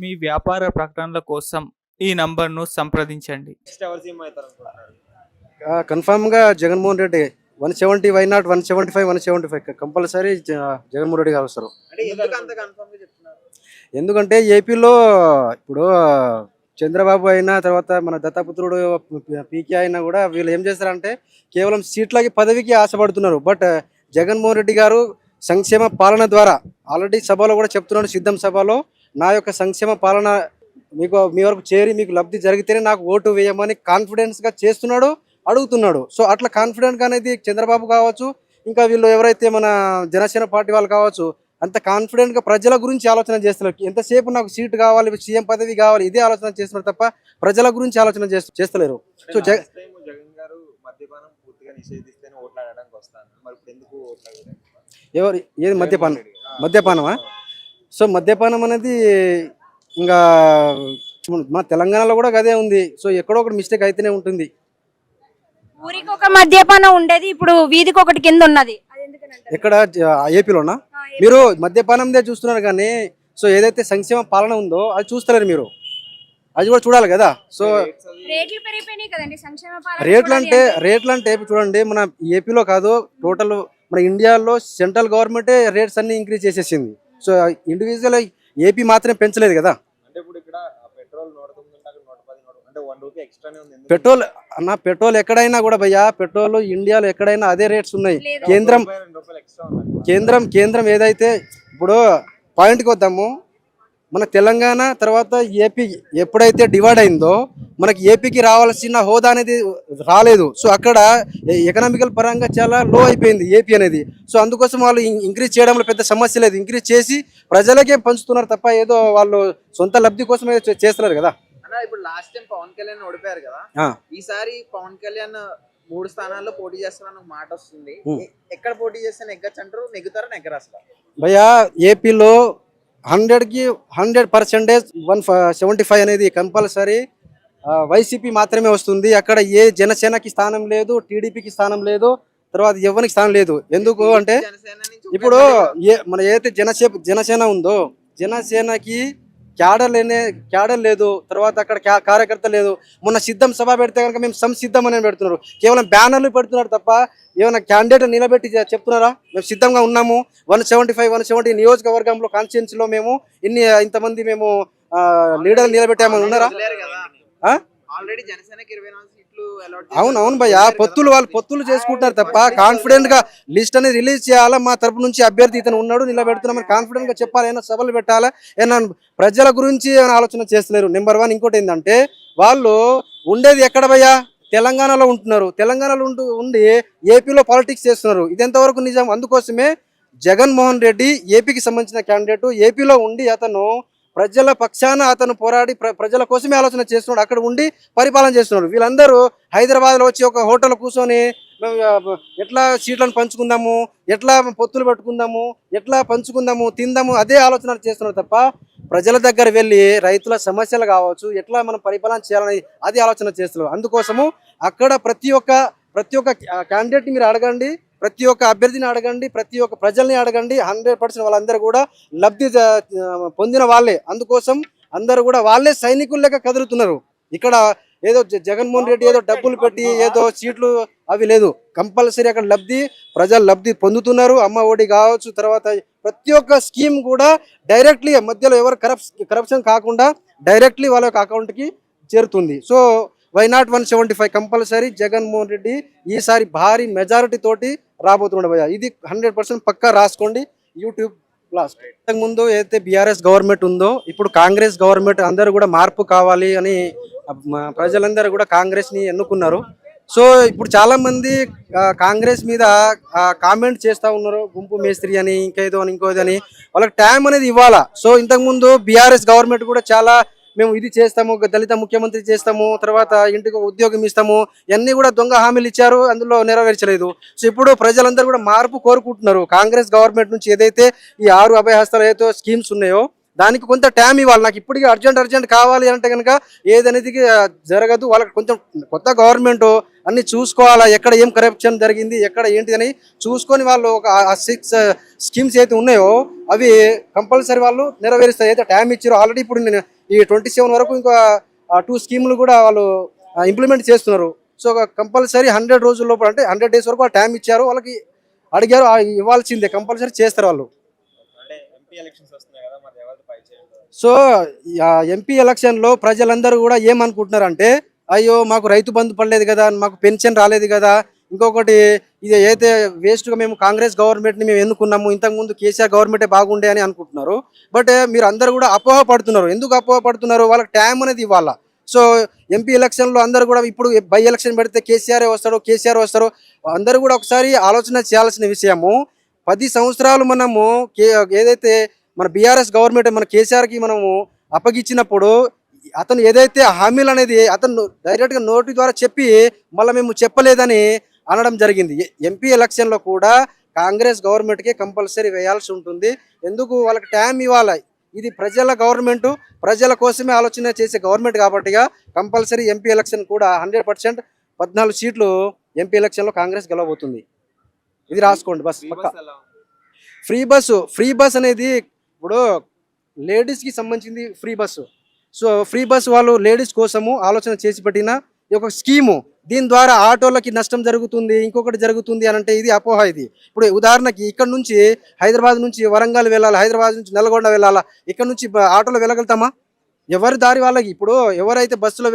మీ వ్యాపార ప్రకటనల కోసం ఈ నంబర్‌ను సంప్రదించండి. నెక్స్ట్ ఎవరు సీఎం అవుతారనుకుంటున్నారు? కన్ఫామ్‌గా Jaganmohan Reddy 170 why not 175, 175 compulsory Jaganmohan Reddy గారు వస్తారు. అంటే ఎందుకు అంత కన్ఫర్మ్ గా చెప్తున్నారు? ఎందుకంటే ఏపీలో ఇప్పుడు చంద్రబాబు అయినా తర్వాత మన దత్తపుత్రుడు పీకే అయినా కూడా వీళ్ళు ఏం చేస్తారంటే కేవలం సీట్లకి పదవికి ఆశపడుతున్నారు. బట్ జగన్మోహన్ రెడ్డి గారు సంక్షేమ పాలన ద్వారా ఆల్రెడీ సభలో కూడా చెప్తున్నాడు, సిద్ధం సభలో నా యొక్క సంక్షేమ పాలన మీ వరకు చేరి మీకు లబ్ధి జరిగితేనే నాకు ఓటు వేయమని కాన్ఫిడెన్స్గా చేస్తున్నాడు, అడుగుతున్నాడు. సో అట్లా కాన్ఫిడెంట్గా అనేది చంద్రబాబు కావచ్చు, ఇంకా వీళ్ళు ఎవరైతే మన జనసేన పార్టీ వాళ్ళు కావచ్చు, అంత కాన్ఫిడెంట్గా ప్రజల గురించి ఆలోచన చేస్తున్నారు. ఎంతసేపు నాకు సీట్ కావాలి, సీఎం పదవి కావాలి, ఇదే ఆలోచన చేస్తున్నారు తప్ప ప్రజల గురించి ఆలోచన చేస్తలేరు. సో జగన్ గారు మద్యపానం పూర్తిగా నిషేధిస్తేనే ఓట్లు అడగడానికి వస్తాను, మరి ఇప్పుడు ఎందుకు ఓట్లు అడగలేదు? ఎవరు ఏది మద్యపానమా? సో మద్యపానం అనేది ఇంకా మా తెలంగాణలో కూడా అదే ఉంది. సో ఎక్కడో ఒకటి మిస్టేక్ అయితేనే ఉంటుంది. ఊరికి ఒక మద్యపానం ఉండేది, ఇప్పుడు వీధికి ఒకటి కింద ఉన్నది. ఎక్కడ ఏపీలోనా? మీరు మద్యపానందే చూస్తున్నారు కానీ సో ఏదైతే సంక్షేమ పాలన ఉందో అది చూస్తలేరు మీరు, అది కూడా చూడాలి కదా. సో రేట్లు పెరిగిపోయినాయి కదండి, సంక్షేమ రేట్లు అంటే ఇప్పుడు చూడండి, మన ఏపీలో కాదు టోటల్ మన ఇండియాలో సెంట్రల్ గవర్నమెంటే రేట్స్ అన్ని ఇంక్రీజ్ చేసేసింది. సో ఇండివిజువల్ ఏపీ మాత్రమే పెంచలేదు కదా. అంటే ఇప్పుడు ఇక్కడ పెట్రోల్ 109 110 అంటే 1 రూపీ ఎక్స్ట్రానే ఉంది. పెట్రోల్ ఎక్కడైనా కూడా భయ్యా, పెట్రోల్ ఇండియాలో ఎక్కడైనా అదే రేట్స్ ఉన్నాయి. కేంద్రం ఏదైతే ఇప్పుడు పాయింట్కి వద్దాము, మన తెలంగాణ తర్వాత ఏపీ ఎప్పుడైతే డివైడ్ అయిందో మనకి ఏపీకి రావాల్సిన హోదా అనేది రాలేదు. సో అక్కడ ఎకనామికల్ పరంగా చాలా లో అయిపోయింది ఏపీ అనేది. సో అందుకోసం వాళ్ళు ఇంక్రీజ్ చేయడంలో పెద్ద సమస్య లేదు, ఇంక్రీజ్ చేసి ప్రజలకే పంచుతున్నారు తప్ప ఏదో వాళ్ళు సొంత లబ్ధి కోసం చేస్తున్నారు కదా. ఇప్పుడు లాస్ట్ టైం పవన్ కళ్యాణ్ ఓడిపోయారు కదా, ఈసారి పవన్ కళ్యాణ్ 3 స్థానాల్లో పోటీ చేస్తారని మాట వస్తుంది. ఎక్కడ పోటీ చేస్తే నెగ్గచ్చు అంటారు? నెగ్గుతారా నెగ్గరా అసలు? భయ్యా ఏపీలో 100కి 100% 175 అనేది కంపల్సరీ వైసీపీ మాత్రమే వస్తుంది. అక్కడ ఏ జనసేనకి స్థానం లేదు, టీడీపీకి స్థానం లేదు, తర్వాత ఎవరికి స్థానం లేదు. ఎందుకు అంటే ఇప్పుడు మన ఏదైతే జనసేన ఉందో జనసేనకి క్యాడర్ లేదు, తర్వాత అక్కడ కార్యకర్త లేదు. మొన్న సిద్ధం సభ పెడితే కనుక మేము సంసిద్ధం అని పెడుతున్నారు, కేవలం బ్యానర్లు పెడుతున్నారు తప్ప ఏమైనా క్యాండిడేట్ నిలబెట్టి చెప్తున్నారా మేము సిద్ధంగా ఉన్నాము, 170 నియోజకవర్గంలో కాన్స్టిట్యున్సీలో మేము ఇంతమంది మేము లీడర్లు నిలబెట్టామని ఉన్నారా? అవును భయ్య, వాళ్ళు పొత్తులు చేసుకుంటున్నారు తప్ప కాన్ఫిడెంట్ గా లిస్ట్ అనేది రిలీజ్ చేయాలా, మా తరపు నుంచి అభ్యర్థి ఇతను ఉన్నాడు నిలబెడుతున్నామని కాన్ఫిడెంట్ గా చెప్పాలి. ఏమైనా సభలు పెట్టాలా, ఏమైనా ప్రజల గురించి ఏమైనా ఆలోచన చేస్తున్నారు. నెంబర్ 1. ఇంకోటి ఏంటంటే వాళ్ళు ఉండేది ఎక్కడ భయ్యా? తెలంగాణలో ఉంటున్నారు. తెలంగాణలో ఉండి ఏపీలో పాలిటిక్స్ చేస్తున్నారు. ఇది ఎంతవరకు నిజం? అందుకోసమే జగన్మోహన్ రెడ్డి ఏపీకి సంబంధించిన క్యాండిడేట్, ఏపీలో ఉండి అతను ప్రజల పక్షాన అతను పోరాడి ప్రజల కోసమే ఆలోచన చేస్తున్నాడు, అక్కడ ఉండి పరిపాలన చేస్తున్నాడు. వీళ్ళందరూ హైదరాబాద్లో వచ్చి ఒక హోటల్ కూర్చొని ఎట్లా సీట్లను పంచుకుందాము, ఎట్లా పొత్తులు పెట్టుకుందాము, ఎట్లా పంచుకుందాము, తిందాము, అదే ఆలోచన చేస్తున్నారు తప్ప ప్రజల దగ్గర వెళ్ళి రైతుల సమస్యలు కావచ్చు, ఎట్లా మనం పరిపాలన చేయాలని అది ఆలోచన చేస్తున్నారు. అందుకోసము అక్కడ ప్రతి ఒక్క క్యాండిడేట్ని మీరు అడగండి, ప్రతి ఒక్క అభ్యర్థిని అడగండి, ప్రతి ఒక్క ప్రజల్ని అడగండి, 100% వాళ్ళందరూ కూడా లబ్ధి పొందిన వాళ్ళే. అందుకోసం అందరూ కూడా వాళ్ళే సైనికుల లెక్క కదులుతున్నారు. ఇక్కడ ఏదో జగన్మోహన్ రెడ్డి ఏదో డబ్బులు పెట్టి ఏదో సీట్లు అవి లేదు, కంపల్సరీ అక్కడ ప్రజలు లబ్ధి పొందుతున్నారు. అమ్మ ఒడి కావచ్చు, తర్వాత ప్రతి ఒక్క స్కీమ్ కూడా డైరెక్ట్లీ మధ్యలో ఎవరు కరప్షన్ కాకుండా డైరెక్ట్లీ వాళ్ళ యొక్క అకౌంట్కి చేరుతుంది. So why not 175 compulsory Jaganmohan Reddy ఈసారి భారీ మెజారిటీ తోటి రాబోతున్నాడు భయ్యా. ఇది 100% పక్కా రాసుకోండి యూట్యూబ్ క్లాస్. ఇంతకుముందు ఏదైతే బీఆర్ఎస్ గవర్నమెంట్ ఉందో ఇప్పుడు కాంగ్రెస్ గవర్నమెంట్, అందరూ కూడా మార్పు కావాలి అని ప్రజలందరూ కూడా కాంగ్రెస్ని ఎన్నుకున్నారు. సో ఇప్పుడు చాలా మంది కాంగ్రెస్ మీద కామెంట్ చేస్తూ ఉన్నారు, గుంపు మేస్త్రి అని ఇంకేదో అని ఇంకోదని. వాళ్ళకి టైం అనేది ఇవ్వాలా. సో ఇంతకుముందు బీఆర్ఎస్ గవర్నమెంట్ కూడా చాలా మేము ఇది చేస్తాము, దళిత ముఖ్యమంత్రి చేస్తాము, తర్వాత ఇంటికి ఉద్యోగం ఇస్తాము, ఇవన్నీ కూడా దొంగ హామీలు ఇచ్చారు, అందులో నెరవేర్చలేదు. సో ఇప్పుడు ప్రజలందరూ కూడా మార్పు కోరుకుంటున్నారు. కాంగ్రెస్ గవర్నమెంట్ నుంచి ఏదైతే ఈ 6 అభయహస్తాలు ఏదైతే స్కీమ్స్ ఉన్నాయో దానికి కొంత టైం ఇవ్వాలి. నాకు ఇప్పటికీ అర్జెంట్ కావాలి అంటే కనుక ఏదనేది జరగదు. వాళ్ళకి కొంచెం కొత్త గవర్నమెంట్ అన్ని చూసుకోవాలా, ఎక్కడ ఏం కరప్షన్ జరిగింది, ఎక్కడ ఏంటి అని చూసుకొని వాళ్ళు ఒక 6 స్కీమ్స్ అయితే ఉన్నాయో అవి కంపల్సరీ వాళ్ళు నెరవేరుస్తారు. అయితే టైం ఇచ్చారో ఆల్రెడీ ఇప్పుడు నేను ఈ 27 వరకు ఇంకా 2 స్కీములు కూడా వాళ్ళు ఇంప్లిమెంట్ చేస్తున్నారు. సో కంపల్సరీ 100 రోజుల లోపల అంటే 100 డేస్ వరకు వాళ్ళు టైం ఇచ్చారు. వాళ్ళకి అడిగారు, ఇవ్వాల్సిందే, కంపల్సరీ చేస్తారు వాళ్ళు. సో ఎంపీ ఎలక్షన్లో ప్రజలందరూ కూడా ఏమనుకుంటున్నారంటే, అయ్యో మాకు రైతు బంధు పడలేదు కదా, మాకు పెన్షన్ రాలేదు కదా, ఇంకొకటి ఇది అయితే వేస్ట్గా మేము కాంగ్రెస్ గవర్నమెంట్ని మేము ఎన్నుకున్నాము, ఇంతకుముందు కేసీఆర్ గవర్నమెంటే బాగుండే అని అనుకుంటున్నారు. బట్ మీరు అందరూ కూడా అపోహ పడుతున్నారు. ఎందుకు అపోహ పడుతున్నారు? వాళ్ళకి టైం అనేది ఇవ్వాలా. సో ఎంపీ ఎలక్షన్లో అందరూ కూడా ఇప్పుడు బై ఎలక్షన్ పెడితే కేసీఆర్ వస్తారు. అందరూ కూడా ఒకసారి ఆలోచన చేయాల్సిన విషయము, 10 సంవత్సరాలు మనము ఏదైతే మన బీఆర్ఎస్ గవర్నమెంట్ మన కేసీఆర్కి మనము అప్పగించినప్పుడు అతను ఏదైతే హామీలు అనేది అతను డైరెక్ట్గా నోటి ద్వారా చెప్పి మళ్ళీ మేము చెప్పలేదని అనడం జరిగింది. ఎంపీ ఎలక్షన్లో కూడా కాంగ్రెస్ గవర్నమెంట్కి కంపల్సరీ వేయాల్సి ఉంటుంది. ఎందుకు? వాళ్ళకి టైం ఇవ్వాలి. ఇది ప్రజల గవర్నమెంట్, ప్రజల కోసమే ఆలోచన చేసే గవర్నమెంట్ కాబట్టిగా కంపల్సరీ ఎంపీ ఎలక్షన్ కూడా 100% 14 సీట్లు ఎంపీ ఎలక్షన్లో కాంగ్రెస్ గెలవబోతుంది. ఇది రాసుకోండి బస్ పక్క. ఫ్రీ బస్ అనేది ఇప్పుడు లేడీస్కి సంబంధించింది free bus. So free bus వాళ్ళు లేడీస్ కోసము ఆలోచన చేసి పెట్టిన ఒక స్కీము. దీని ద్వారా ఆటోలకి నష్టం జరుగుతుంది, ఇంకొకటి జరుగుతుంది అని అంటే ఇది అపోహ. ఇది ఇప్పుడు ఉదాహరణకి ఇక్కడ నుంచి హైదరాబాద్ నుంచి వరంగల్ వెళ్ళాలి, హైదరాబాద్ నుంచి నల్గొండ వెళ్ళాలా, ఇక్కడ నుంచి ఆటోలో వెళ్ళగలుగుతామా? ఎవరి దారి వాళ్ళకి. ఇప్పుడు ఎవరైతే బస్సులో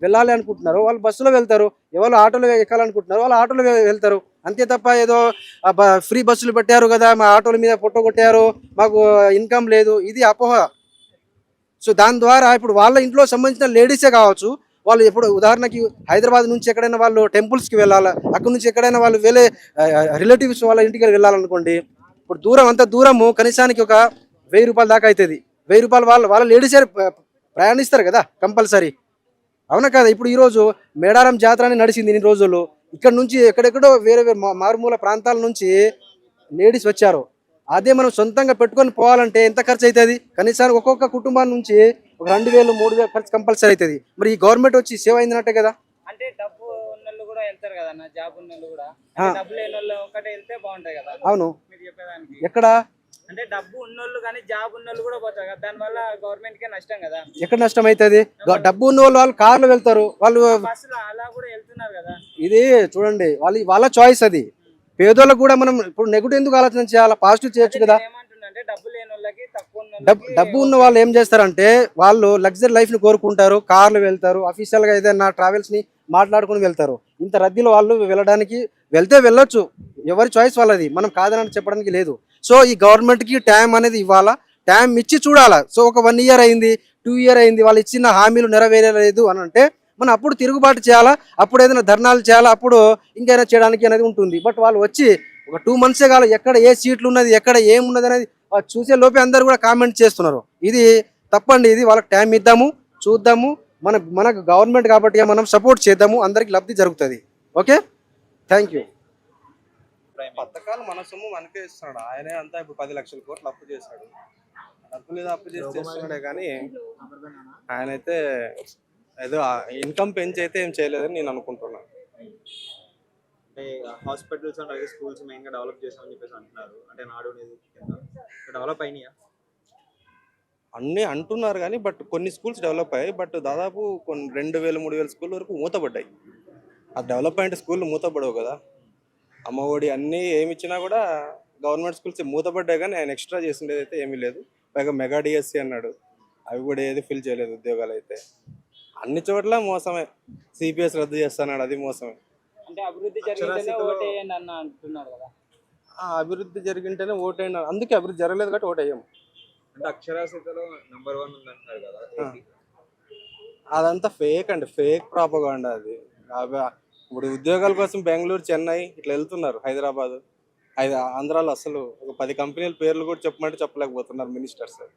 వెళ్ళాలి అనుకుంటున్నారో వాళ్ళు బస్సులో వెళ్తారు, ఎవరు ఆటోలో ఎక్కాలనుకుంటున్నారో వాళ్ళు ఆటోలో వెళ్తారు. అంతే తప్ప ఏదో ఫ్రీ బస్సులు పెట్టారు కదా, మా ఆటోల మీద పొట్ట కొట్టారు, మాకు ఇన్కమ్ లేదు, ఇది అపోహ. సో దాని ద్వారా ఇప్పుడు వాళ్ళ ఇంట్లో సంబంధించిన లేడీసే కావచ్చు, వాళ్ళు ఇప్పుడు ఉదాహరణకి హైదరాబాద్ నుంచి ఎక్కడైనా వాళ్ళు టెంపుల్స్కి వెళ్ళాలా, అక్కడ నుంచి ఎక్కడైనా వాళ్ళు వెళ్ళే రిలేటివ్స్ వాళ్ళ ఇంటికి వెళ్ళాలనుకోండి, ఇప్పుడు అంత దూరము కనీసానికి ఒక 1000 రూపాయల దాకా అవుతుంది. 1000 రూపాయలు వాళ్ళ లేడీసే ప్రయాణిస్తారు కదా కంపల్సరీ, అవునా కదా? ఇప్పుడు ఈరోజు మేడారం జాతర అని నడిచింది ఇన్ని రోజులు. ఇక్కడ నుంచి ఎక్కడెక్కడో వేరే మారుమూల ప్రాంతాల నుంచి లేడీస్ వచ్చారు. అదే మనం సొంతంగా పెట్టుకొని పోవాలంటే ఎంత ఖర్చు అవుతుంది? కనీసానికి ఒక్కొక్క కుటుంబం నుంచి ఒక 2000 3000 ఖర్చు కంపల్సరీ అవుతుంది. మరి ఈ గవర్నమెంట్ వచ్చి సేవ అయిందన్నట్టే కదా. అంటే డబ్బు ఉన్నోళ్ళు కూడా వెళ్తారు కదా అన్న, జాబ్ ఉన్నోళ్ళు కూడా. డబ్బు లేని వాళ్ళు ఒకటే వెళ్తే బాగుంటాయి కదా. అవును, మీరు చెప్పేదానికి ఎక్కడ అంటే డబ్బు ఉన్నోళ్ళు కానీ జాబ్ ఉన్నోళ్ళు కూడా పోతారు కదా, దానివల్ల గవర్నమెంట్ కే నష్టం కదా. ఎక్కడ నష్టం అవుతుంది? డబ్బు ఉన్న వాళ్ళు కార్లో వెళ్తారు, వాళ్ళు బస్సులు అలా కూడా వెళ్తున్నారు కదా. ఇది చూడండి, వాళ్ళ చాయిస్ అది. పేదోళ్ళకు కూడా మనం ఇప్పుడు నెగిటివ్ ఎందుకు ఆలోచన చేయాలి, పాజిటివ్ చేయొచ్చు కదా. ఏమంటుందంటే డబ్బు లేని వాళ్ళకి తక్కువ డబ్బు ఉన్న వాళ్ళు ఏం చేస్తారంటే వాళ్ళు లగ్జరీ లైఫ్ ని కోరుకుంటారు, కార్లు వెళ్తారు, అఫీషియల్ గా ఏదైనా ట్రావెల్స్ ని మాట్లాడుకుని వెళ్తారు. ఇంత రద్దీలో వాళ్ళు వెళ్ళడానికి వెళ్ళొచ్చు, ఎవరి చాయిస్ వాళ్ళది, మనం కాదని చెప్పడానికి లేదు. సో ఈ గవర్నమెంట్ కి టైం అనేది ఇవ్వాలా, టైం ఇచ్చి చూడాలా. సో ఒక 1 year అయింది, 2 years అయింది, వాళ్ళు ఇచ్చిన హామీలు నెరవేరలేదు అని అంటే మనం అప్పుడు తిరుగుబాటు చేయాలా, అప్పుడు ఏదైనా ధర్నాలు చేయాలా, అప్పుడు ఇంకైనా చేయడానికి అనేది ఉంటుంది. బట్ వాళ్ళు వచ్చి ఒక 2 months కాదు, ఎక్కడ ఏ సీట్లు ఉన్నది, ఎక్కడ ఏమున్నది అనేది చూసే లోపే అందరూ కూడా కామెంట్ చేస్తున్నారు. ఇది తప్పండి. ఇది వాళ్ళకి టైం ఇద్దాము, చూద్దాము. మనకు గవర్నమెంట్ కాబట్టి మనం సపోర్ట్ చేద్దాము, అందరికి లబ్ధి జరుగుతుంది. Okay, thank you. పథకాలు మన సొమ్ము మనకే ఇస్తున్నాడు ఆయనే. అంతా ఇప్పుడు 10 లక్షల కోట్లు అప్పు చేశాడు. డబ్బు లేదా అప్పు చేసి చేస్తున్నాడే కానీ ఆయన అయితే ఏదో ఇన్కమ్ పెంచి అయితే ఏం చేయలేదని నేను అనుకుంటున్నాను. అంటే హాస్పిటల్స్ అండ్ అలాగే స్కూల్స్ మెయిన్గా డెవలప్ చేసామని చెప్పేసి అంటున్నారు. అంటే నాడు డెవలప్ అయినాయా? అన్నీ అంటున్నారు కానీ బట్ కొన్ని స్కూల్స్ డెవలప్ అయ్యాయి. బట్ దాదాపు కొన్ని 2000-3000 స్కూల్ వరకు మూతపడ్డాయి. ఆ డెవలప్మెంట్ స్కూల్ మూతపడవు కదా. అమ్మఒడి అన్నీ ఏమి ఇచ్చినా కూడా గవర్నమెంట్ స్కూల్స్ మూతపడ్డాయి కానీ ఆయన ఎక్స్ట్రా చేసిండేది అయితే ఏమీ లేదు. పైగా మెగా డిఎస్సి అన్నాడు, అవి కూడా ఏది ఫిల్ చేయలేదు ఉద్యోగాలు అయితే. అన్ని చోట్ల మోసమే. సిపిఎస్ రద్దు చేస్తున్నాడు, అది మోసమే. అంటే అభివృద్ధి జరిగిందనే ఓటేయండి అన్న అంటున్నారు కదా. అభివృద్ధి జరిగింటేనే ఓటేయండి, అందుకే అభివృద్ధి జరగలేదు కాబట్టి ఓటేయం. అంటే అక్షరాస్యతలో నంబర్ 1 ఉంది అంటున్నారు కదా. అదంతా ఫేక్ అండి, ఫేక్ ప్రాపగాండా అది. ఇప్పుడు ఉద్యోగాల కోసం బెంగళూరు, చెన్నై ఇట్లా వెళ్తున్నారు, హైదరాబాద్, ఆంధ్రాలో అసలు ఒక 10 కంపెనీల పేర్లు కూడా చెప్పమంటే చెప్పలేకపోతున్నారు మినిస్టర్స్.